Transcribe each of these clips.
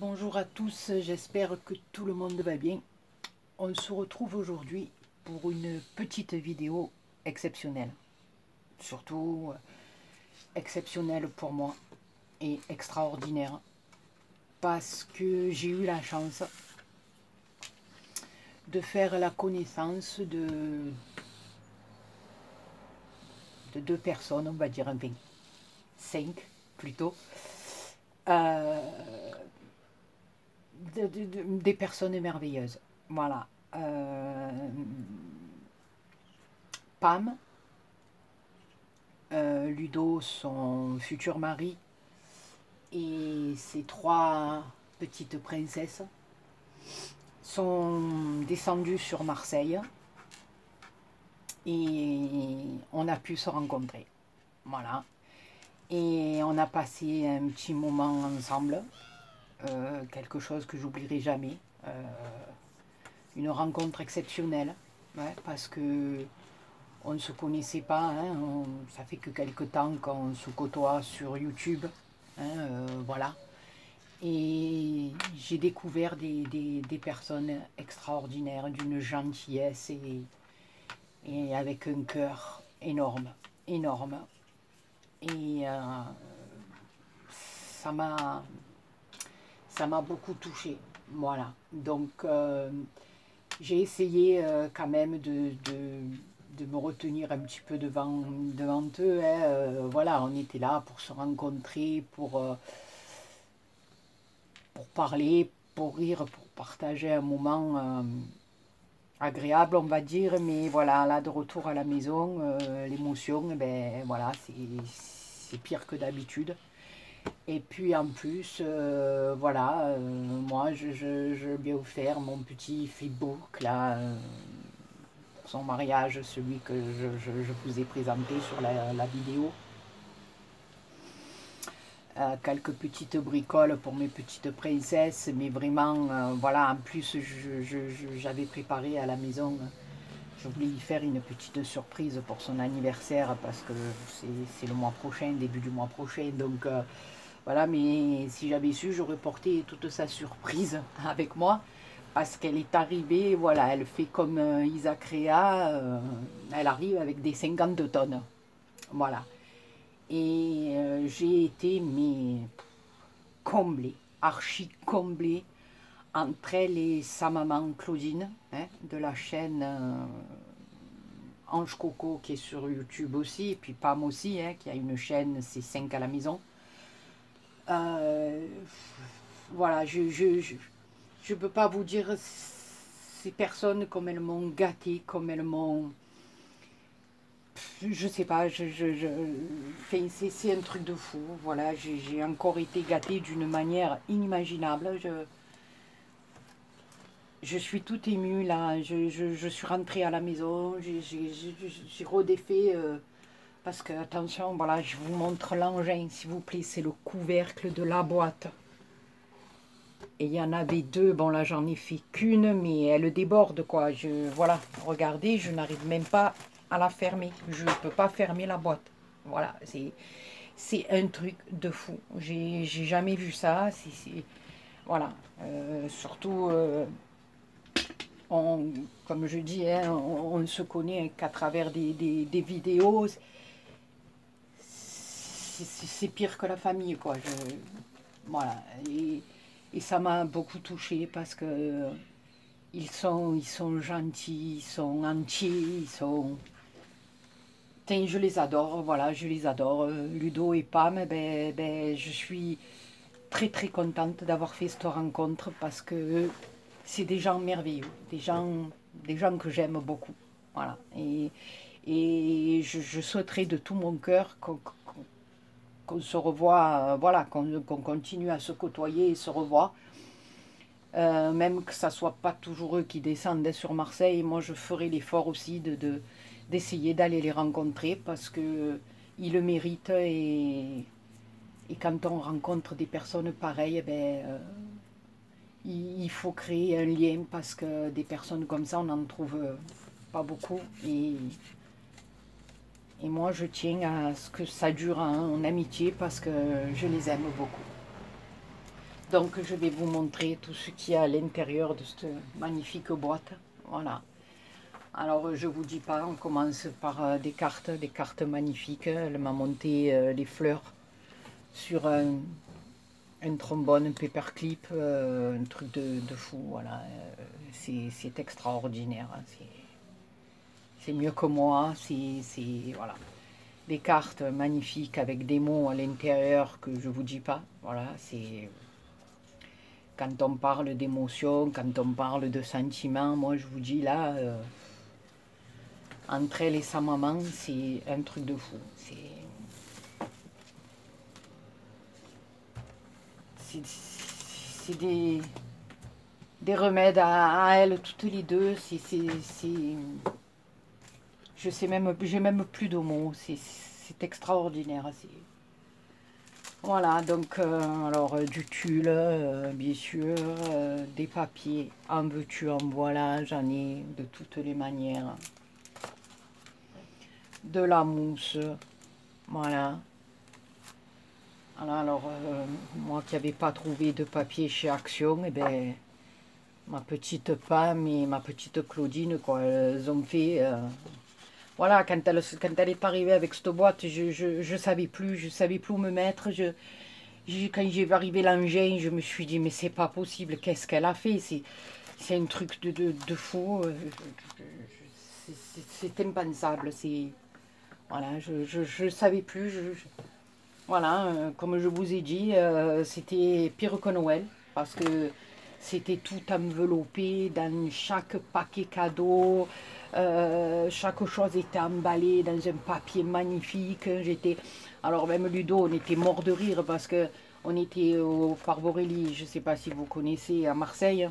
Bonjour à tous, j'espère que tout le monde va bien. On se retrouve aujourd'hui pour une petite vidéo exceptionnelle. Surtout exceptionnelle pour moi et extraordinaire. Parce que j'ai eu la chance de faire la connaissance de deux personnes, on va dire un 5 plutôt. Euh, des personnes merveilleuses. Voilà. Pam, Ludo, son futur mari, et ses trois petites princesses sont descendus sur Marseille et on a pu se rencontrer. Voilà. Et on a passé un petit moment ensemble, quelque chose que j'oublierai jamais. Une rencontre exceptionnelle, ouais, parce que on ne se connaissait pas, hein, ça fait que quelques temps qu'on se côtoie sur YouTube, hein, voilà. Et j'ai découvert des personnes extraordinaires, d'une gentillesse et avec un cœur énorme, énorme. Et ça m'a beaucoup touchée, voilà. Donc j'ai essayé quand même de me retenir un petit peu devant eux, hein. Voilà, on était là pour se rencontrer, pour parler, pour rire, pour partager un moment agréable, on va dire. Mais voilà, là, de retour à la maison, l'émotion, ben voilà, c'est pire que d'habitude. Et puis en plus, voilà, moi, je lui ai offert mon petit Facebook, là, pour son mariage, celui que je vous ai présenté sur la vidéo. Quelques petites bricoles pour mes petites princesses, mais vraiment, voilà, en plus, j'avais préparé à la maison, je voulais y faire une petite surprise pour son anniversaire, parce que c'est le mois prochain, début du mois prochain, donc voilà, mais si j'avais su, j'aurais porté toute sa surprise avec moi, parce qu'elle est arrivée, voilà, elle fait comme Isaac Rea, elle arrive avec des 50 tonnes, voilà. Et j'ai été mais comblée, archi comblée, entre elle et sa maman Claudine, hein, de la chaîne Ange Coco, qui est sur YouTube aussi, et puis Pam aussi, hein, qui a une chaîne, c'est 5 à la maison. Voilà, je peux pas vous dire ces personnes comme elles m'ont gâtée, comme elles m'ont... Je sais pas, c'est un truc de fou. Voilà, j'ai encore été gâtée d'une manière inimaginable. Je suis toute émue là. Je suis rentrée à la maison. J'ai redéfait. Parce que, attention, voilà, je vous montre l'engin, s'il vous plaît. C'est le couvercle de la boîte. Et il y en avait deux. Bon, là, j'en ai fait qu'une, mais elle déborde, quoi. Voilà, regardez, je n'arrive même pas à la fermer. Je ne peux pas fermer la boîte. Voilà, c'est un truc de fou. J'ai jamais vu ça. Voilà, surtout, comme je dis, hein, on ne se connaît qu'à travers des vidéos. C'est pire que la famille, quoi. Voilà, et ça m'a beaucoup touchée parce que ils sont gentils, ils sont entiers, ils sont... Tiens, je les adore, voilà, je les adore. Ludo et Pam, je suis très très contente d'avoir fait cette rencontre parce que c'est des gens merveilleux, des gens que j'aime beaucoup. Voilà, et je souhaiterais de tout mon cœur qu'on se revoie, voilà, qu'on continue à se côtoyer et se revoir. Même que ça soit pas toujours eux qui descendent sur Marseille, moi je ferai l'effort aussi d'essayer d'aller les rencontrer parce que ils le méritent et quand on rencontre des personnes pareilles, il faut créer un lien parce que des personnes comme ça on n'en trouve pas beaucoup et moi je tiens à ce que ça dure en amitié parce que je les aime beaucoup. Donc je vais vous montrer tout ce qu'il y a à l'intérieur de cette magnifique boîte. Voilà. Alors je vous dis pas, on commence par des cartes magnifiques. Elle m'a monté les fleurs sur un trombone, un paperclip, un truc de fou. Voilà, c'est extraordinaire. Hein. C'est mieux que moi. Voilà. Des cartes magnifiques avec des mots à l'intérieur que je vous dis pas. Voilà, c'est quand on parle d'émotion, quand on parle de sentiments, moi je vous dis là, entre elle et sa maman, c'est un truc de fou. C'est des remèdes à elles toutes les deux. Je sais même, j'ai même plus de mots. C'est extraordinaire. Voilà, donc alors du tulle, bien sûr, des papiers, en veux-tu, en voilà, j'en ai de toutes les manières. De la mousse, voilà. Alors, moi qui n'avais pas trouvé de papier chez Action, eh ben, ma petite Pam et ma petite Claudine, quoi, elles ont fait... voilà, quand elle est arrivée avec cette boîte, je savais plus où me mettre. Quand j'ai arrivé l'engin, je me suis dit, mais c'est pas possible, qu'est-ce qu'elle a fait? C'est un truc de fou. C'est impensable. Voilà, je savais plus. Voilà, comme je vous ai dit, c'était pire que Noël, parce que c'était tout enveloppé dans chaque paquet cadeau. Chaque chose était emballée dans un papier magnifique. Alors même Ludo, on était mort de rire parce que on était au Parborelli, je ne sais pas si vous connaissez, à Marseille.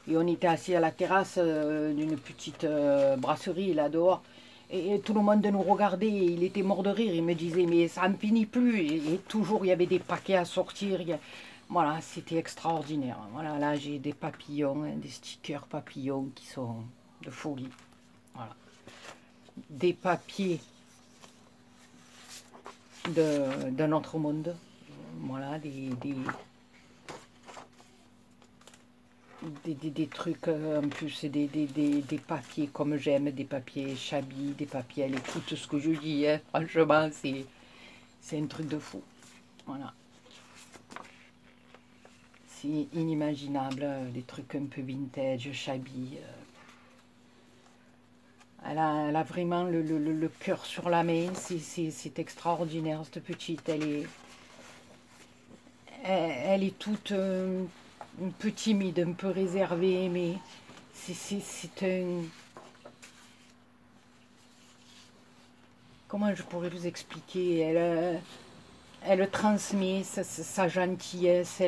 Et on était assis à la terrasse d'une petite brasserie là dehors. Et tout le monde nous regardait, il était mort de rire. Il me disait, mais ça ne finit plus. Et toujours, il y avait des paquets à sortir. Voilà, c'était extraordinaire. Voilà, là, j'ai des papillons, hein, des stickers papillons qui sont de folie. Voilà. Des papiers d'un autre monde. Voilà, des trucs, en plus, des papiers comme j'aime, des papiers Chabi, des papiers, elle écoute ce que je dis, hein, franchement, c'est un truc de fou. Voilà. C'est inimaginable, des trucs un peu vintage, Chabi. Elle a vraiment le cœur sur la main, c'est extraordinaire, cette petite, elle est toute un peu timide, un peu réservée, mais c'est un... Comment je pourrais vous expliquer? Elle transmet sa gentillesse,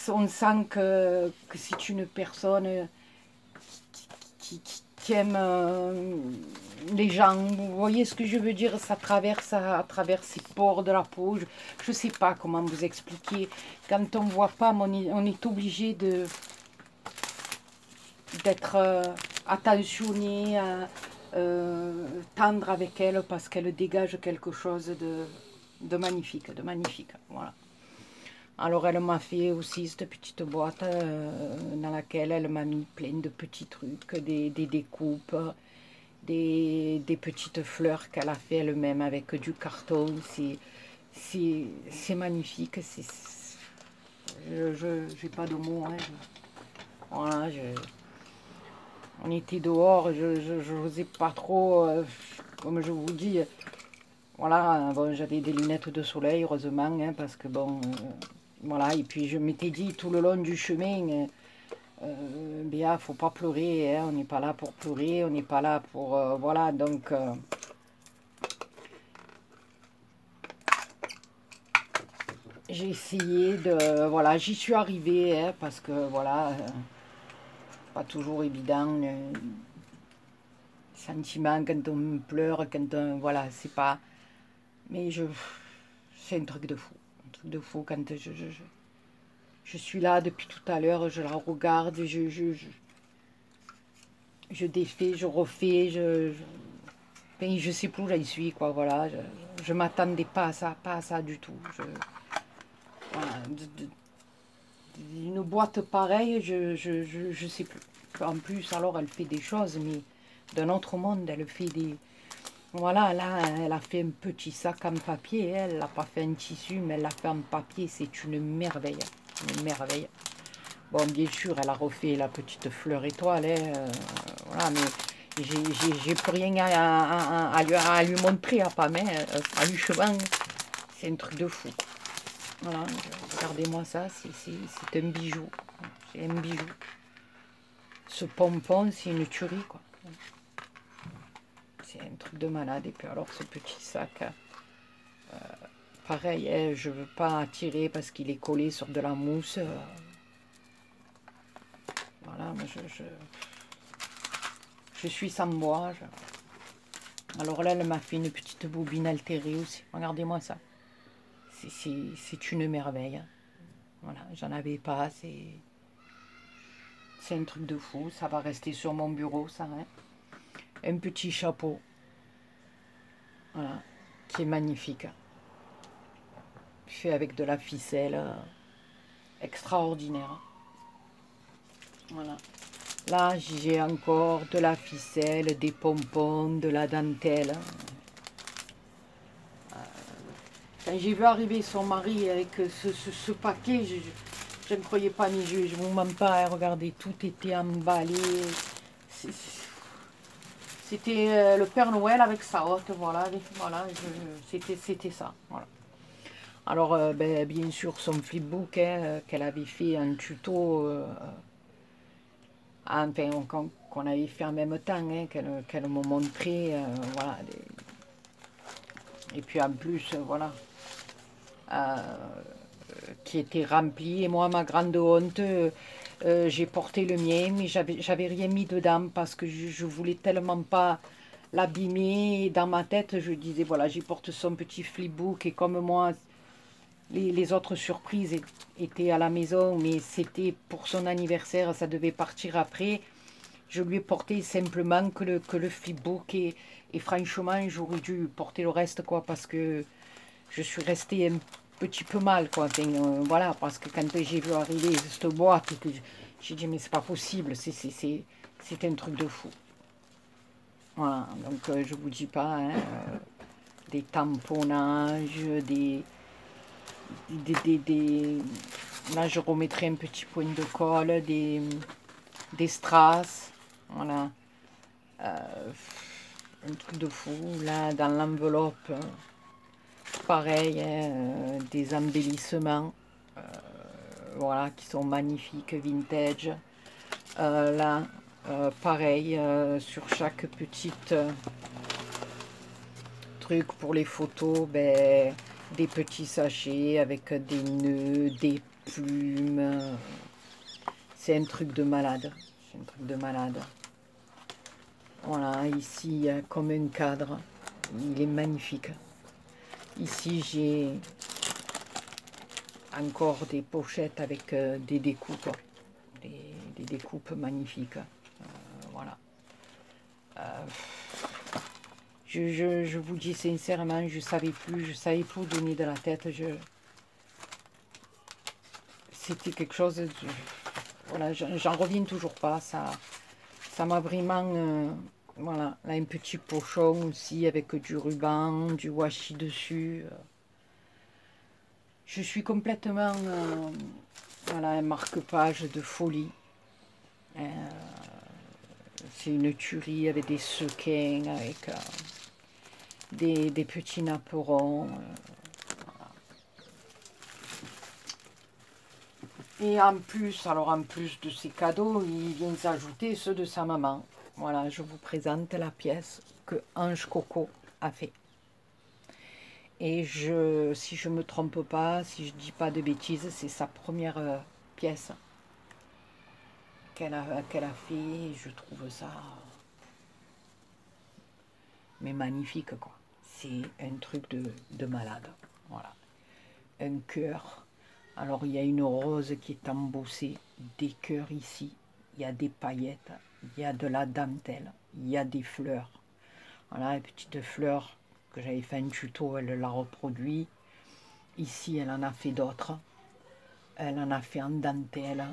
on sent que c'est une personne qui aime les gens. Vous voyez ce que je veux dire? Ça traverse à travers ses pores de la peau. Je ne sais pas comment vous expliquer. Quand on ne voit pas, on est obligé d'être attentionné, tendre avec elle, parce qu'elle dégage quelque chose de magnifique, voilà. Alors elle m'a fait aussi cette petite boîte dans laquelle elle m'a mis plein de petits trucs, des découpes, des petites fleurs qu'elle a fait elle-même avec du carton. C'est magnifique. Je n'ai pas de mots. Hein. Voilà, on était dehors, je n'osais pas trop, comme je vous dis. Voilà, bon, j'avais des lunettes de soleil, heureusement, hein, parce que bon... voilà, et puis je m'étais dit tout le long du chemin, Béa, faut pas pleurer, hein, on n'est pas là pour pleurer, on n'est pas là pour... voilà, donc... j'ai essayé de... Voilà, j'y suis arrivée, hein, parce que, voilà, pas toujours évident, sentiment quand on pleure, quand on... Voilà, c'est pas... Mais c'est un truc de fou. Un truc de fou quand je suis là depuis tout à l'heure, je la regarde, je défais, je refais, enfin, je sais plus où j'en suis, quoi, voilà. Je m'attendais pas à ça du tout. Voilà, une boîte pareille, je sais plus. En plus, alors, elle fait des choses, mais d'un autre monde, elle fait des... Voilà, là, elle a fait un petit sac en papier, elle n'a pas fait un tissu, mais elle l'a fait en papier, c'est une merveille, une merveille. Bon, bien sûr, elle a refait la petite fleur étoile, hein, voilà, mais j'ai plus rien à lui montrer à pas main, à lui chemin, c'est un truc de fou. Voilà, regardez-moi ça, c'est un bijou, c'est un bijou. Ce pompon, c'est une tuerie, quoi. C'est un truc de malade. Et puis alors, ce petit sac, pareil, hein, je ne veux pas tirer parce qu'il est collé sur de la mousse. Voilà, mais je suis sans bois. Alors là, elle m'a fait une petite bobine altérée aussi. Regardez-moi ça. C'est une merveille. Voilà, j'en avais pas. C'est un truc de fou. Ça va rester sur mon bureau, ça. Hein. Un petit chapeau. Voilà, qui est magnifique. Fait avec de la ficelle. Extraordinaire. Voilà. Là, j'ai encore de la ficelle, des pompons, de la dentelle. Quand j'ai vu arriver son mari avec ce paquet, je ne croyais pas mes yeux. Je ne vous mens pas, hein, regardez, tout était emballé. C'était le Père Noël avec sa hotte, voilà, c'était ça. Voilà. Alors, ben, bien sûr, son flipbook hein, qu'elle avait fait un tuto, enfin, qu'on avait fait en même temps, hein, qu'elle m'a montré, voilà. Et puis en plus, voilà, qui était rempli. Et moi, ma grande honte, j'ai porté le mien, mais j'avais rien mis dedans parce que je voulais tellement pas l'abîmer. Et dans ma tête, je disais, voilà, j'y porte son petit flipbook et comme moi, les autres surprises étaient à la maison, mais c'était pour son anniversaire, ça devait partir après. Je lui ai porté simplement que le flipbook et franchement, j'aurais dû porter le reste, quoi, parce que je suis restée un petit peu mal, quoi. Enfin, voilà, parce que quand j'ai vu arriver cette boîte, j'ai dit, mais c'est pas possible, c'est un truc de fou. Voilà, donc je vous dis pas, hein, des tamponnages, là je remettrai un petit point de colle, des strass, voilà, un truc de fou. Là dans l'enveloppe, pareil, hein, des embellissements, voilà, qui sont magnifiques, vintage. Là, pareil, sur chaque petite truc pour les photos, ben, des petits sachets avec des nœuds, des plumes. C'est un truc de malade. C'est un truc de malade. Voilà, ici, il y a comme un cadre. Il est magnifique. Ici, j'ai encore des pochettes avec des découpes. Des découpes magnifiques. Voilà. Je vous dis sincèrement, je savais plus où donner de la tête. C'était quelque chose de... Voilà, j'en reviens toujours pas. Ça m'a vraiment... voilà, là un petit pochon aussi avec du ruban, du washi dessus. Je suis complètement... voilà, un marque-page de folie. C'est une tuerie avec des sequins, avec des petits napperons. Et en plus, alors en plus de ces cadeaux, il vient s'ajouter ceux de sa maman. Voilà, je vous présente la pièce que Ange Coco a fait. Et si je ne me trompe pas, si je ne dis pas de bêtises, c'est sa première pièce qu'elle a fait. Et je trouve ça mais magnifique, quoi. C'est un truc de malade. Voilà. Un cœur. Alors, il y a une rose qui est embossée, des cœurs ici. Il y a des paillettes, il y a de la dentelle, il y a des fleurs. Voilà, les petites fleurs que j'avais fait un tuto, elle l'a reproduit. Ici, elle en a fait d'autres. Elle en a fait en dentelle.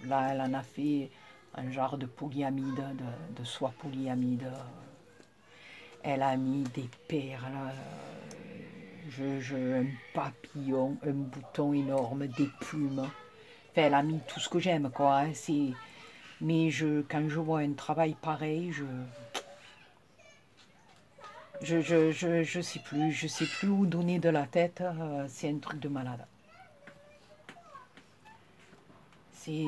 Là, elle en a fait un genre de polyamide, de soie polyamide. Elle a mis des perles, un papillon, un bouton énorme, des plumes. Enfin, elle a mis tout ce que j'aime, quoi. Hein, mais quand je vois un travail pareil, je sais plus où donner de la tête. C'est un truc de malade. C'est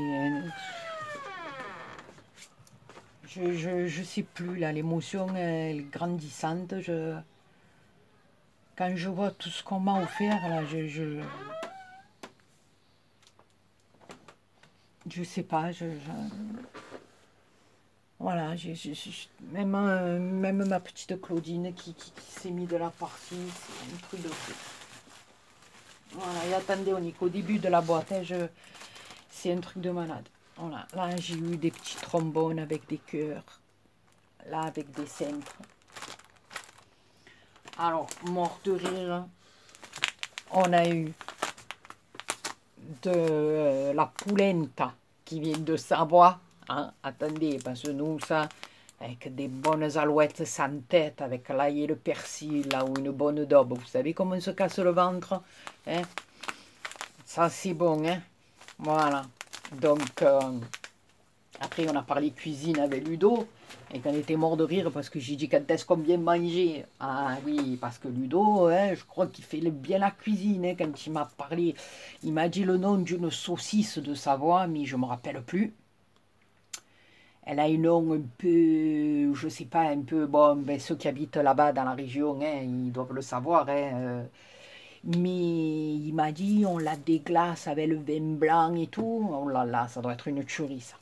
je sais plus là, l'émotion est grandissante. Quand je vois tout ce qu'on m'a offert là, je sais pas, voilà, même ma petite Claudine qui s'est mis de la partie, c'est un truc de fou. Voilà, et attendez, on est qu'au début de la boîte, hein, c'est un truc de malade. Voilà, là j'ai eu des petits trombones avec des cœurs, là avec des cintres. Alors, mort de rire, on a eu de la polenta qui vient de Savoie. Hein? Attendez, parce que nous, ça, avec des bonnes alouettes sans tête, avec l'ail et le persil, là, ou une bonne daube. Vous savez comment on se casse le ventre, hein? Ça, c'est bon, hein? Voilà. Donc, après, on a parlé cuisine avec Ludo, et qu'on était mort de rire parce que j'ai dit quand est-ce qu'on vient manger. Ah oui, parce que Ludo, hein, je crois qu'il fait bien la cuisine. Hein, quand il m'a parlé, il m'a dit le nom d'une saucisse de Savoie, mais je ne me rappelle plus. Elle a un nom un peu, je sais pas, un peu, bon, ben, ceux qui habitent là-bas dans la région, hein, ils doivent le savoir. Hein, mais il m'a dit, on la déglace avec le vin blanc et tout. Oh là là, ça doit être une tuerie, ça.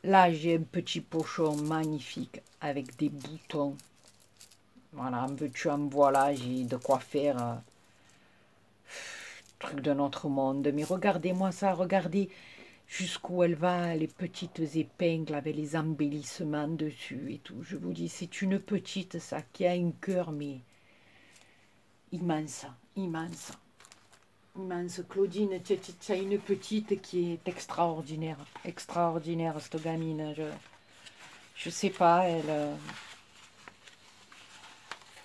Là, j'ai un petit pochon magnifique avec des boutons. Voilà, un peu tu en voilà, j'ai de quoi faire. Truc de notre monde. Mais regardez-moi ça, regardez jusqu'où elle va, les petites épingles avec les embellissements dessus et tout. Je vous dis, c'est une petite, ça, qui a un cœur, mais immense, immense. Immense. Claudine, tu as une petite qui est extraordinaire. Extraordinaire, cette gamine. Je sais pas,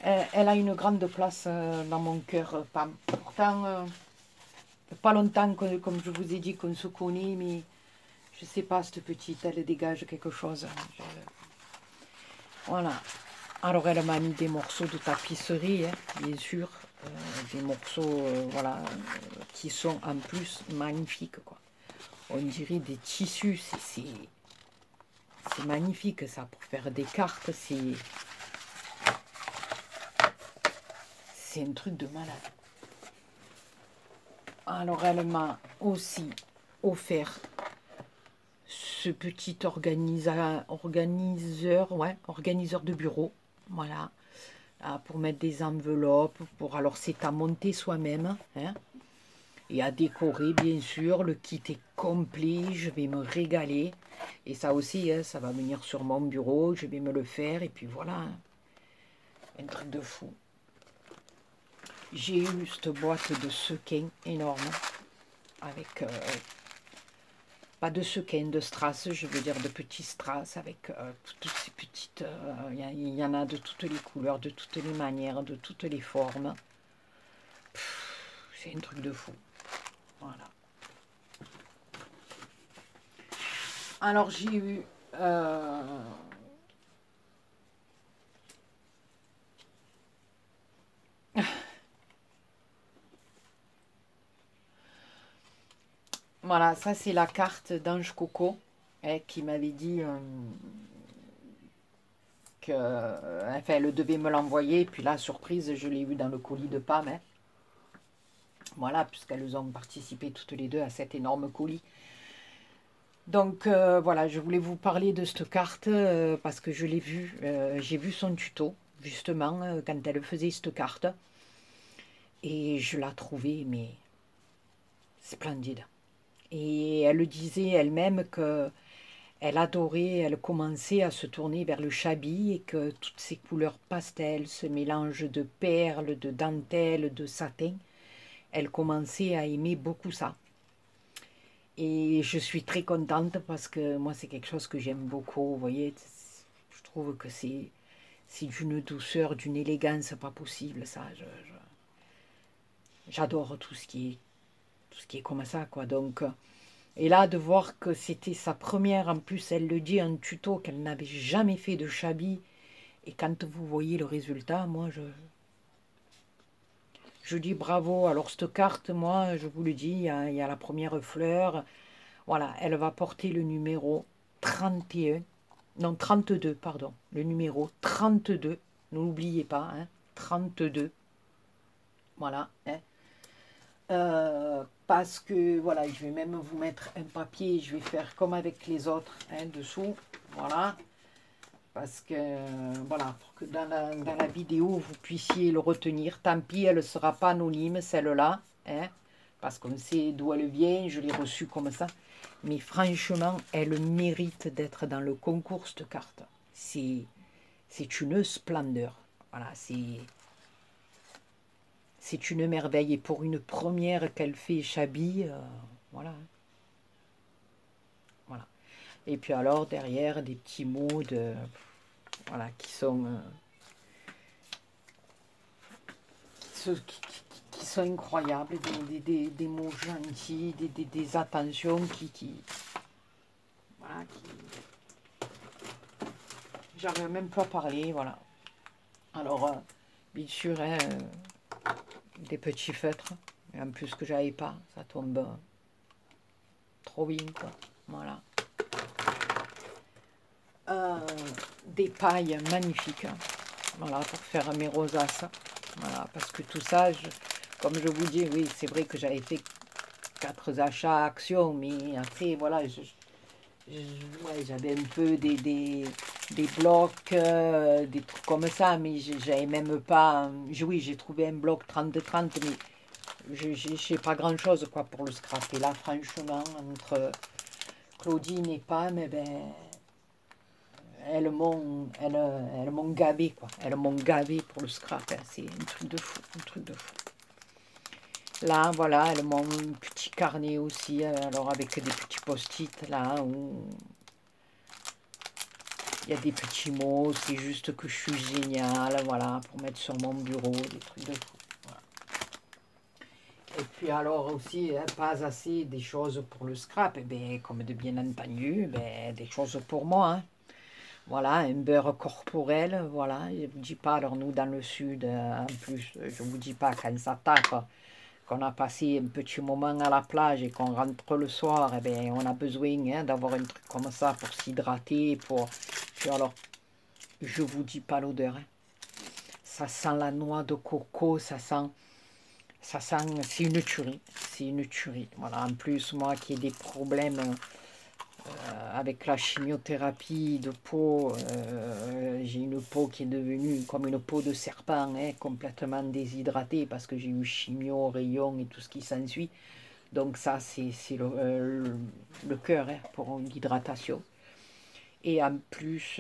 elle a une grande place dans mon cœur. Pourtant, pas longtemps, comme je vous ai dit, qu'on se connaît, mais je sais pas, cette petite, elle dégage quelque chose. Voilà. Alors, elle m'a mis des morceaux de tapisserie, hein, bien sûr. Des morceaux, voilà, qui sont en plus magnifiques, quoi. On dirait des tissus, c'est magnifique, ça, pour faire des cartes, c'est un truc de malade. Alors, elle m'a aussi offert ce petit organiseur de bureau, voilà, pour mettre des enveloppes, alors c'est à monter soi-même, hein, et à décorer, bien sûr. Le kit est complet, je vais me régaler, et ça aussi, hein, ça va venir sur mon bureau, je vais me le faire, et puis voilà, hein, un truc de fou. J'ai eu cette boîte de sequins énorme, avec pas de sequins, de strass, je veux dire de petits strass, avec toutes ces petites, il y en a de toutes les couleurs, de toutes les manières, de toutes les formes. C'est un truc de fou. Voilà. Alors j'ai eu voilà, ça c'est la carte d'Ange Coco, hein, qui m'avait dit que, enfin, elle devait me l'envoyer, puis là, surprise, je l'ai eu dans le colis de Pam. Hein. Voilà, puisqu'elles ont participé toutes les deux à cet énorme colis. Donc voilà, je voulais vous parler de cette carte parce que je l'ai vue, j'ai vu son tuto, justement, quand elle faisait cette carte. Et je la trouvais, mais splendide. Et elle disait elle-même que elle adorait, elle commençait à se tourner vers le chablis et que toutes ces couleurs pastel, ce mélange de perles, de dentelles, de satin, elle commençait à aimer beaucoup ça. Et je suis très contente parce que moi, c'est quelque chose que j'aime beaucoup. Vous voyez, je trouve que c'est d'une douceur, d'une élégance pas possible, ça. J'adore tout ce qui est comme ça, quoi. Donc, et là, de voir que c'était sa première, en plus, elle le dit en tuto, qu'elle n'avait jamais fait de chablis. Et quand vous voyez le résultat, moi, je dis bravo. Alors, cette carte, moi, je vous le dis, il y a la première fleur. Voilà, elle va porter le numéro 31, non 32, pardon, le numéro 32, n'oubliez pas, hein, 32, voilà. Hein. Parce que, voilà, je vais même vous mettre un papier, je vais faire comme avec les autres, hein, dessous, voilà. Parce que, voilà, pour que dans la vidéo, vous puissiez le retenir. Tant pis, elle ne sera pas anonyme, celle-là, hein, parce qu'on sait d'où elle vient, je l'ai reçue comme ça. Mais franchement, elle mérite d'être dans le concours, cette carte. C'est une splendeur. Voilà, c'est une merveille. Et pour une première qu'elle fait Chabi, voilà. Voilà. Et puis alors, derrière, des petits mots de, voilà, qui sont incroyables, des mots gentils, des attentions voilà, j'arrive même pas à parler, voilà. Alors, bien sûr, hein, des petits feutres, et en plus que j'avais pas, ça tombe trop bien, quoi, voilà. Des pailles magnifiques, voilà, pour faire mes rosaces, voilà, parce que tout ça, comme je vous dis, oui, c'est vrai que j'avais fait 4 achats actions, mais après, voilà, ouais, j'avais un peu des blocs, des trucs comme ça, mais j'avais même pas, oui, j'ai trouvé un bloc 30-30, mais je sais pas grand chose, quoi, pour le scrap. Et là, franchement, entre Claudine et Pam, eh ben, elles m'ont gavé, quoi. Elles m'ont gavé pour le scrap, hein. C'est un truc de fou, un truc de fou. Là, voilà, elles m'ont un petit carnet aussi, alors avec des petits post-it, là, où il y a des petits mots, c'est juste que je suis géniale, voilà, pour mettre sur mon bureau, des trucs de fou. Voilà. Et puis alors aussi, hein, pas assez des choses pour le scrap, eh bien, comme de bien entendu, ben, des choses pour moi, hein. Voilà, un beurre corporel, voilà, je ne vous dis pas, alors nous dans le sud, en plus, je ne vous dis pas quand ça tape, qu'on a passé un petit moment à la plage et qu'on rentre le soir, eh bien, on a besoin, hein, d'avoir un truc comme ça pour s'hydrater, pour... Puis alors, je vous dis pas l'odeur, hein. Ça sent la noix de coco, ça sent, c'est une tuerie, c'est une tuerie. Voilà, en plus, moi qui ai des problèmes avec la chimiothérapie de peau, j'ai une peau qui est devenue comme une peau de serpent, hein, complètement déshydratée parce que j'ai eu chimio, rayons et tout ce qui s'ensuit. Donc ça, c'est le cœur, hein, pour l'hydratation. Et en plus,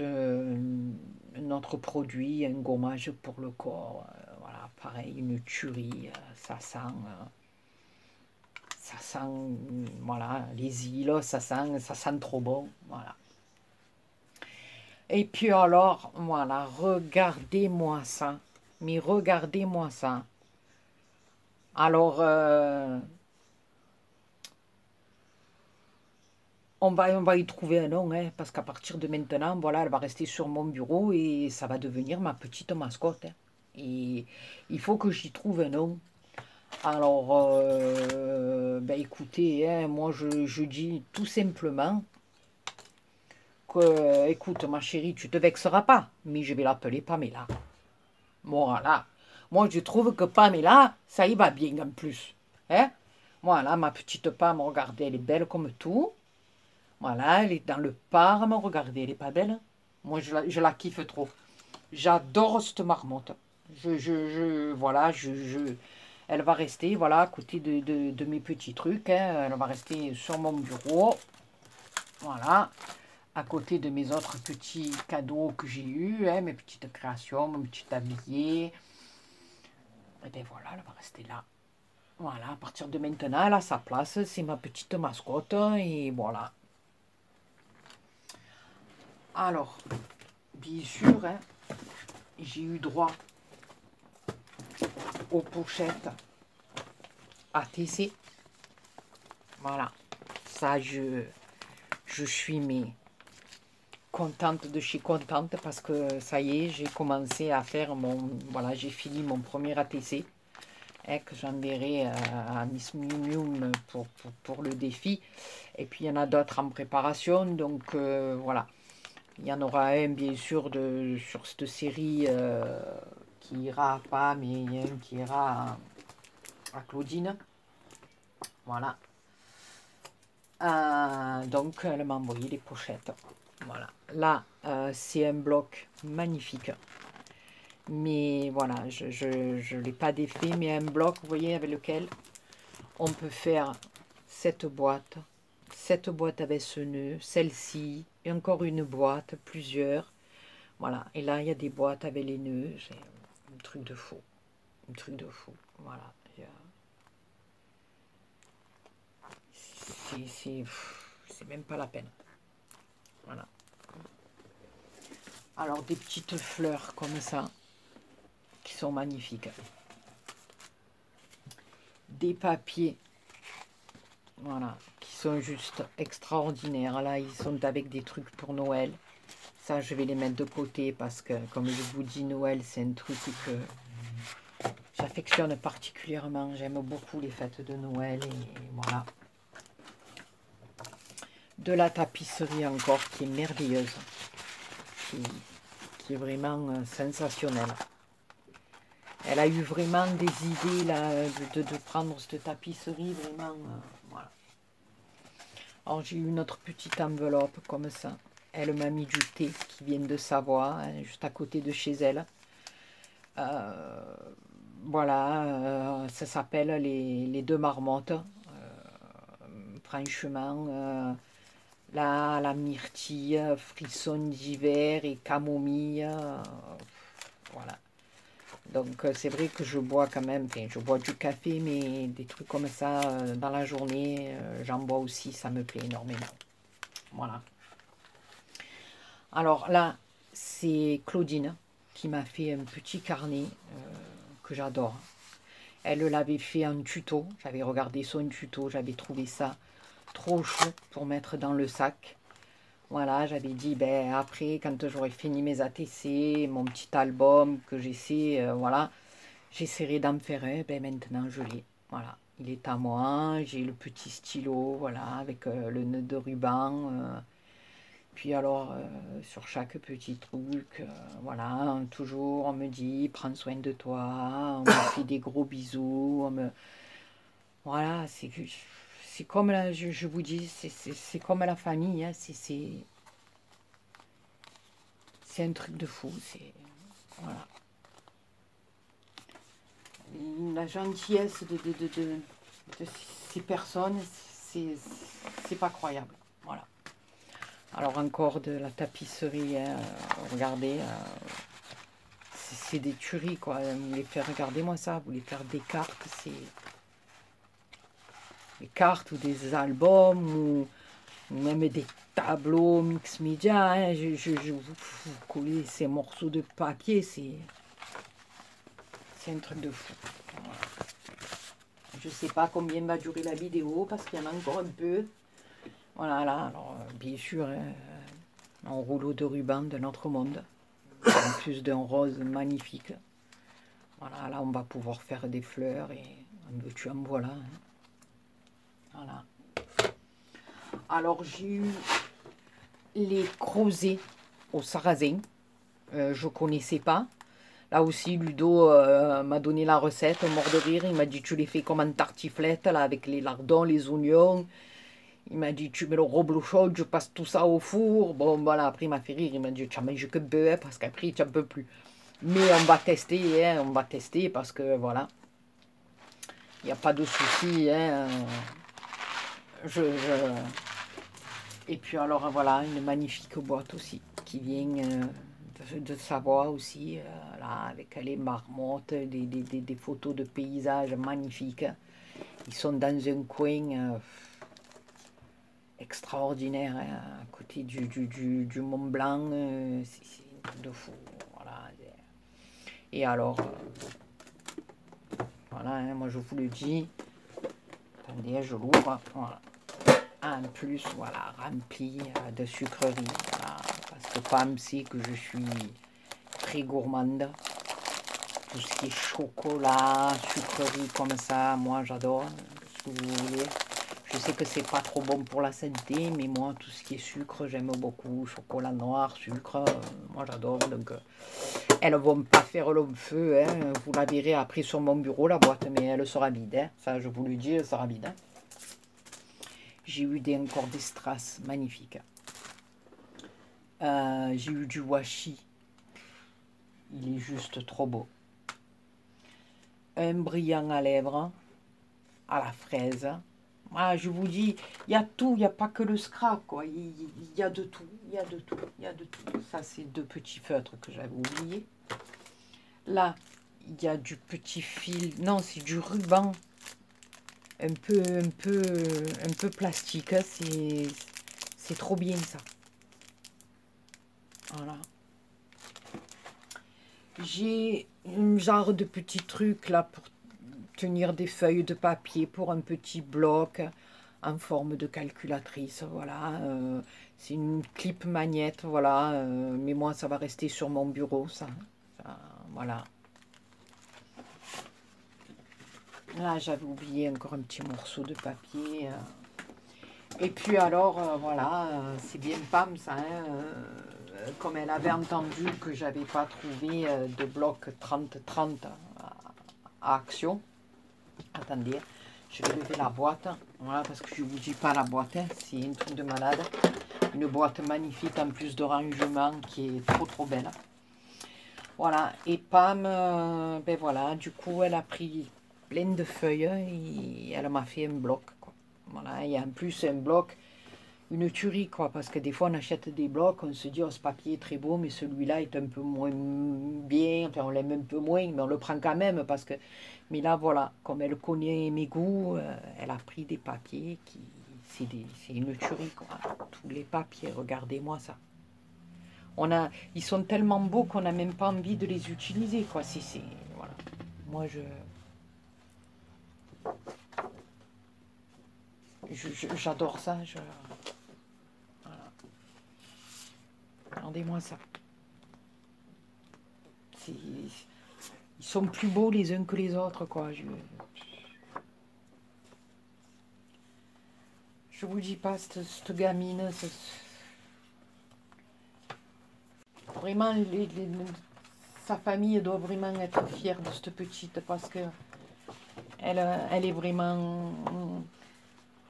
notre produit, un gommage pour le corps, voilà, pareil, une tuerie, ça sent, voilà, les îles, ça sent trop bon, voilà. Et puis alors, voilà, regardez-moi ça, mais regardez-moi ça. Alors, on va y trouver un nom, hein, parce qu'à partir de maintenant, voilà, elle va rester sur mon bureau et ça va devenir ma petite mascotte, hein. Et il faut que j'y trouve un nom. Alors, ben écoutez, hein, moi je dis tout simplement que, écoute ma chérie, tu te vexeras pas, mais je vais l'appeler Pamela. Voilà. Moi je trouve que Pamela, ça y va bien en plus. Hein? Voilà, ma petite Pam, regardez, elle est belle comme tout. Voilà, elle est dans le Parme, regardez, elle est pas belle. Moi je la kiffe trop. J'adore cette marmotte. Voilà, elle va rester, voilà, à côté de mes petits trucs, hein. Elle va rester sur mon bureau. Voilà, à côté de mes autres petits cadeaux que j'ai eus, hein, mes petites créations, mon petit tablier. Et bien voilà, elle va rester là. Voilà, à partir de maintenant, elle a sa place, c'est ma petite mascotte, et voilà. Alors, bien sûr, hein, j'ai eu droit aux pochettes ATC. Voilà, ça, je suis contente de chez contente parce que ça y est, j'ai commencé à faire voilà, j'ai fini mon premier ATC. Que j'enverrai à Miss Millennium pour le défi. Et puis il y en a d'autres en préparation. Donc voilà. Il y en aura un bien sûr sur cette série qui ira pas, mais il y a un qui ira à Claudine. Voilà. Donc elle m'a envoyé les pochettes. Voilà. Là, c'est un bloc magnifique. Mais voilà, je ne l'ai pas défait, mais un bloc, vous voyez, avec lequel on peut faire cette boîte avec ce nœud, celle-ci, et encore une boîte, plusieurs. Voilà, et là, il y a des boîtes avec les nœuds, c'est un truc de fou. Un truc de fou, voilà. C'est même pas la peine. Voilà. Alors, des petites fleurs comme ça, qui sont magnifiques. Des papiers, voilà, qui sont juste extraordinaires. Là, ils sont avec des trucs pour Noël. Ça, je vais les mettre de côté parce que, comme je vous dis, Noël, c'est un truc que j'affectionne particulièrement. J'aime beaucoup les fêtes de Noël et voilà. De la tapisserie encore qui est merveilleuse, qui est vraiment sensationnelle. Elle a eu vraiment des idées là, de prendre cette tapisserie, vraiment, voilà. Alors j'ai eu une autre petite enveloppe comme ça. Elle m'a mis du thé qui vient de Savoie, hein, juste à côté de chez elle. Voilà, ça s'appelle les deux marmottes. Franchement, la myrtille, frisson d'hiver et camomille. Voilà. Donc c'est vrai que je bois quand même, enfin, je bois du café, mais des trucs comme ça dans la journée, j'en bois aussi, ça me plaît énormément. Voilà. Alors là, c'est Claudine qui m'a fait un petit carnet que j'adore. Elle l'avait fait en tuto, j'avais regardé son tuto, j'avais trouvé ça trop chou pour mettre dans le sac. Voilà, j'avais dit, ben après, quand j'aurai fini mes ATC, mon petit album que j'essaie, voilà, j'essaierai d'en faire un. Ben maintenant, je l'ai. Voilà, il est à moi. J'ai le petit stylo, voilà, avec le nœud de ruban. Puis alors, sur chaque petit truc, voilà, toujours, on me dit, prends soin de toi, on me fait des gros bisous, voilà, c'est comme, je vous dis, c'est comme la famille, hein, c'est un truc de fou, voilà. La gentillesse de ces personnes, c'est pas croyable, voilà. Alors encore de la tapisserie, hein, regardez, c'est des tueries quoi. Vous les faire, regardez-moi ça, vous les faire des cartes, c'est des cartes ou des albums ou même des tableaux mix média. Hein, vous collez ces morceaux de papier, c'est un truc de fou. Voilà. Je sais pas combien va durer la vidéo parce qu'il y en a encore un peu. Voilà, là, alors bien sûr, un rouleau de ruban de notre monde, en plus d'un rose magnifique. Voilà, là, on va pouvoir faire des fleurs et tu en voilà. Hein. Voilà. Alors, j'ai eu les crozets au sarrasin. Je ne connaissais pas. Là aussi, Ludo m'a donné la recette, mort de rire. Il m'a dit, tu les fais comme en tartiflette, là, avec les lardons, les oignons. Il m'a dit, tu mets le reblochon chaud, je passe tout ça au four. Bon, voilà, après, il m'a fait rire. Il m'a dit, tu as mangé que peu, parce qu'après, tu n'en peux plus. Mais on va tester, hein, on va tester, parce que, voilà, il n'y a pas de souci. Hein, Et puis, alors, voilà, une magnifique boîte aussi, qui vient de Savoie aussi, là, avec les marmottes, des photos de paysages magnifiques. Ils sont dans un coin extraordinaire, hein, à côté du Mont Blanc. C'est un truc de fou. Voilà. Et alors, voilà, hein, moi je vous le dis. Attendez, je l'ouvre. Voilà. En plus, voilà, rempli de sucreries. Voilà, parce que Pam sait que je suis très gourmande. Tout ce qui est chocolat, sucreries comme ça, moi j'adore. Ce que vous voulez. Je sais que c'est pas trop bon pour la santé, mais moi tout ce qui est sucre, j'aime beaucoup. Chocolat noir, sucre, moi j'adore. Donc elles vont pas faire long feu. Hein. Vous la verrez après sur mon bureau, la boîte, mais elle sera vide. Hein. Ça, je vous le dis, elle sera vide. Hein. J'ai eu encore des strass magnifiques. J'ai eu du washi. Il est juste trop beau. Un brillant à lèvres, à la fraise. Ah, je vous dis, il y a tout, il n'y a pas que le scrap, quoi. Il y a de tout, il y a de tout, il y a de tout. Ça, c'est 2 petits feutres que j'avais oubliés. Là, il y a du petit fil, non, c'est du ruban. Un peu plastique, c'est trop bien ça. Voilà. J'ai un genre de petit truc là pour tenir des feuilles de papier pour un petit bloc en forme de calculatrice. Voilà, c'est une clip magnète. Voilà, mais moi ça va rester sur mon bureau, ça voilà. Là, j'avais oublié encore un petit morceau de papier. Et puis alors, voilà, c'est bien Pam ça. Hein, comme elle avait entendu que j'avais pas trouvé de bloc 30-30 à Action. Attendez, je vais lever la boîte. Voilà, parce que je ne vous dis pas la boîte. Hein, c'est un truc de malade. Une boîte magnifique en plus de rangement qui est trop belle. Voilà, et Pam, ben voilà, du coup, elle a pris plein de feuilles et elle m'a fait un bloc. Quoi. Voilà, et en plus, un bloc, une tuerie, quoi, parce que des fois, on achète des blocs, on se dit, oh, ce papier est très beau, mais celui-là est un peu moins bien, enfin, on l'aime un peu moins, mais on le prend quand même, parce que... Mais là, voilà, comme elle connaît mes goûts, elle a pris des papiers qui... C'est une tuerie, quoi. Tous les papiers, regardez-moi ça. Ils sont tellement beaux qu'on n'a même pas envie de les utiliser, quoi. Voilà. Moi, j'adore ça. Voilà. Regardez-moi ça. Ils sont plus beaux les uns que les autres, quoi. Je vous dis pas, cette gamine, vraiment, sa famille doit vraiment être fière de cette petite, parce que elle est vraiment...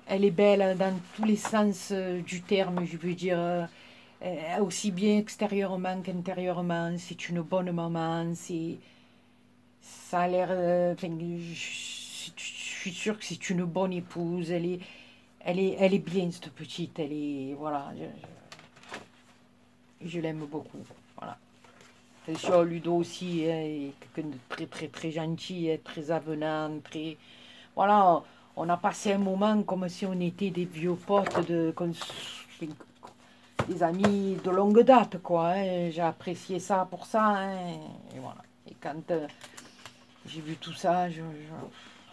Elle est belle dans tous les sens du terme, je veux dire, aussi bien extérieurement qu'intérieurement. C'est une bonne maman, ça a l'air... je suis sûre que c'est une bonne épouse, elle est bien, cette petite, elle est... Voilà, je l'aime beaucoup, voilà. Et sur Ludo aussi, hein, est quelqu'un de très gentil, hein, très avenant, très... Voilà, on a passé un moment comme si on était des vieux potes, des amis de longue date, quoi. Hein. J'ai apprécié ça pour ça, hein, et voilà. Et quand j'ai vu tout ça,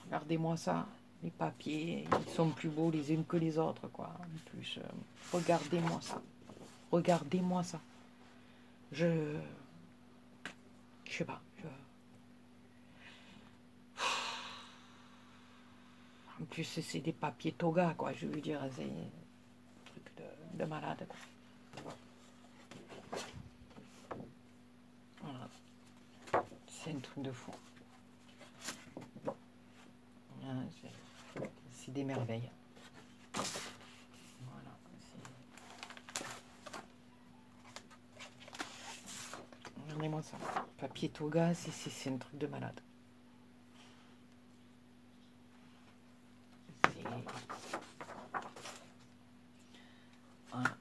regardez-moi ça, les papiers, ils sont plus beaux les uns que les autres, quoi. En plus, regardez-moi ça, regardez-moi ça. Je sais pas, en plus, c'est des papiers toga, quoi. Je veux dire, c'est un truc de malade, quoi. Voilà. C'est un truc de fou. C'est des merveilles. Voilà. Regardez-moi ça. Papier toga, c'est un truc de malade. Voilà.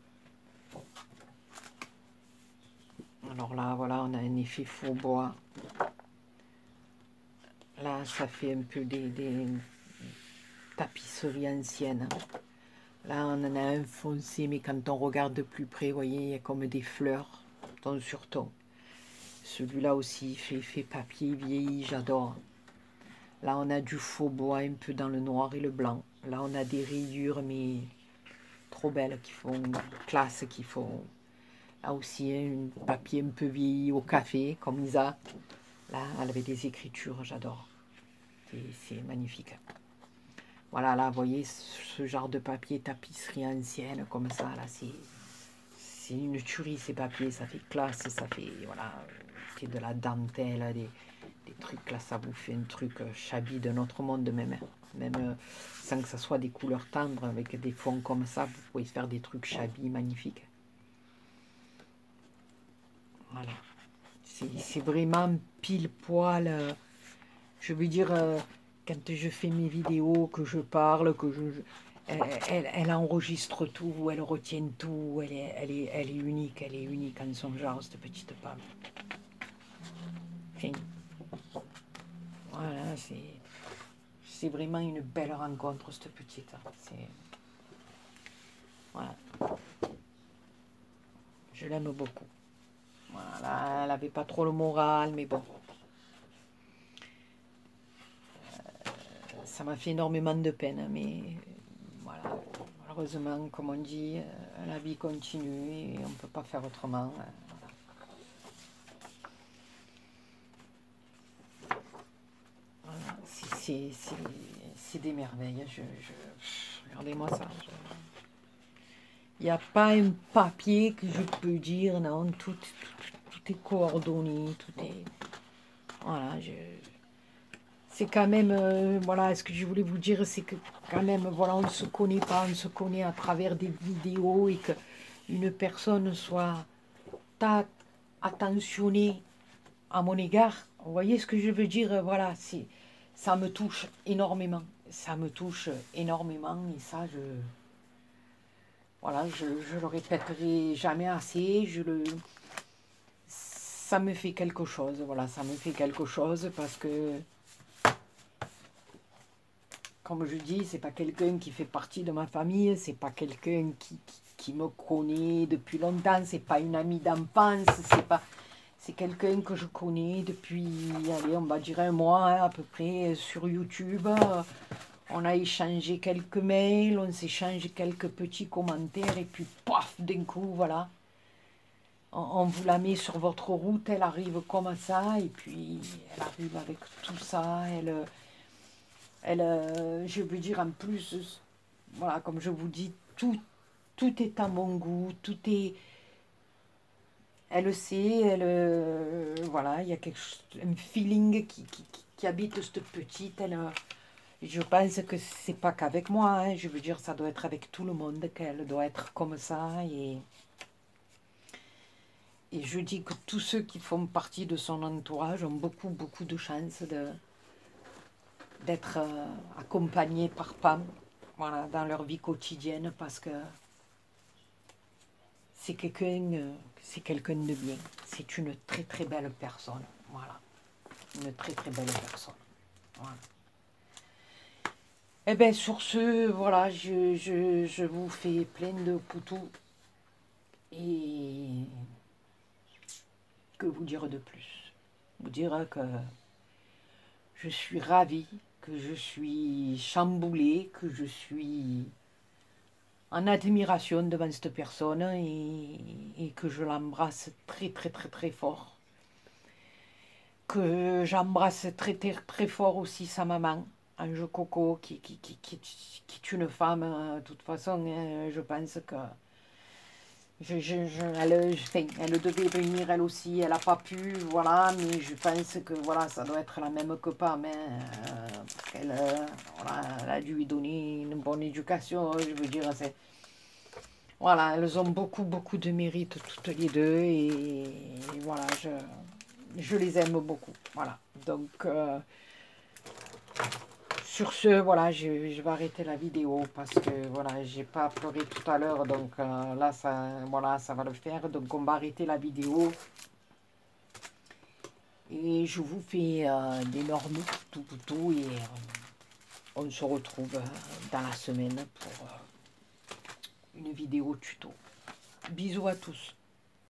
Alors là, voilà, on a un effet faux bois. Là, ça fait un peu tapisserie ancienne. Là, on en a un foncé, mais quand on regarde de plus près, vous voyez, il y a comme des fleurs, ton sur ton. Celui-là aussi, fait papier vieilli, j'adore. Là, on a du faux bois, un peu dans le noir et le blanc. Là, on a des rayures, mais trop belles, qui font classe, qui font... Là aussi, un papier un peu vieilli au café, comme Isa. Là, elle avait des écritures, j'adore. C'est magnifique. Voilà, là, vous voyez, ce genre de papier, tapisserie ancienne, comme ça, là, c'est une tuerie, ces papiers, ça fait classe, ça fait, voilà, c'est de la dentelle, des trucs, là, ça vous fait un truc shabby de notre monde, même sans que ça soit des couleurs tendres, avec des fonds comme ça, vous pouvez faire des trucs shabby, magnifiques. Voilà, c'est vraiment pile poil, je veux dire... quand je fais mes vidéos, que je parle, elle enregistre tout, elle retient tout, elle est unique en son genre, cette petite femme. Enfin, voilà, c'est vraiment une belle rencontre, cette petite. Voilà. Je l'aime beaucoup. Voilà, elle n'avait pas trop le moral, mais bon. Ça m'a fait énormément de peine, mais voilà, malheureusement, comme on dit, la vie continue et on ne peut pas faire autrement. Voilà, c'est des merveilles. Regardez-moi ça. Il n'y a pas un papier que je peux dire, non, tout est coordonné, tout est... Voilà, c'est quand même, voilà, ce que je voulais vous dire, c'est que quand même, voilà, on ne se connaît pas, on se connaît à travers des vidéos et qu'une personne soit attentionnée à mon égard. Vous voyez ce que je veux dire? Voilà, ça me touche énormément. Ça me touche énormément et ça, voilà, je le répéterai jamais assez. Ça me fait quelque chose, voilà, ça me fait quelque chose parce que comme je dis, c'est pas quelqu'un qui fait partie de ma famille, c'est pas quelqu'un qui me connaît depuis longtemps, c'est pas une amie d'enfance, c'est quelqu'un que je connais depuis, allez, on va dire un mois hein, à peu près sur YouTube. On a échangé quelques mails, on s'échange quelques petits commentaires et puis paf, d'un coup, voilà. On vous la met sur votre route, elle arrive comme ça et puis elle arrive avec tout ça, je veux dire, en plus, voilà, comme je vous dis, tout est à mon goût, tout est... Elle sait, voilà, il y a un feeling qui habite cette petite. Je pense que c'est pas qu'avec moi, hein, je veux dire, ça doit être avec tout le monde qu'elle doit être comme ça. Et je dis que tous ceux qui font partie de son entourage ont beaucoup, beaucoup de chance d'être accompagnés par Pam, voilà, dans leur vie quotidienne parce que c'est quelqu'un de bien. C'est une très très belle personne. Voilà. Une très très belle personne. Voilà. Et bien sur ce, voilà, je vous fais plein de poutous. Et que vous dire de plus? Vous dire que je suis ravie, que je suis chamboulée, que je suis en admiration devant cette personne et que je l'embrasse très très très très fort. Que j'embrasse très très très fort aussi sa maman, Ange Coco, qui est une femme, de toute façon, je pense que elle devait venir elle aussi, elle n'a pas pu, voilà, mais je pense que voilà, ça doit être la même que Pam, parce qu'elle voilà, elle a dû lui donner une bonne éducation, je veux dire, voilà, elles ont beaucoup, beaucoup de mérite toutes les deux, et voilà, je les aime beaucoup, voilà, donc... sur ce, voilà, je vais arrêter la vidéo parce que voilà, j'ai pas pleuré tout à l'heure, donc là, voilà, ça va le faire. Donc, on va arrêter la vidéo. Et je vous fais d'énormes tout et on se retrouve dans la semaine pour une vidéo tuto. Bisous à tous.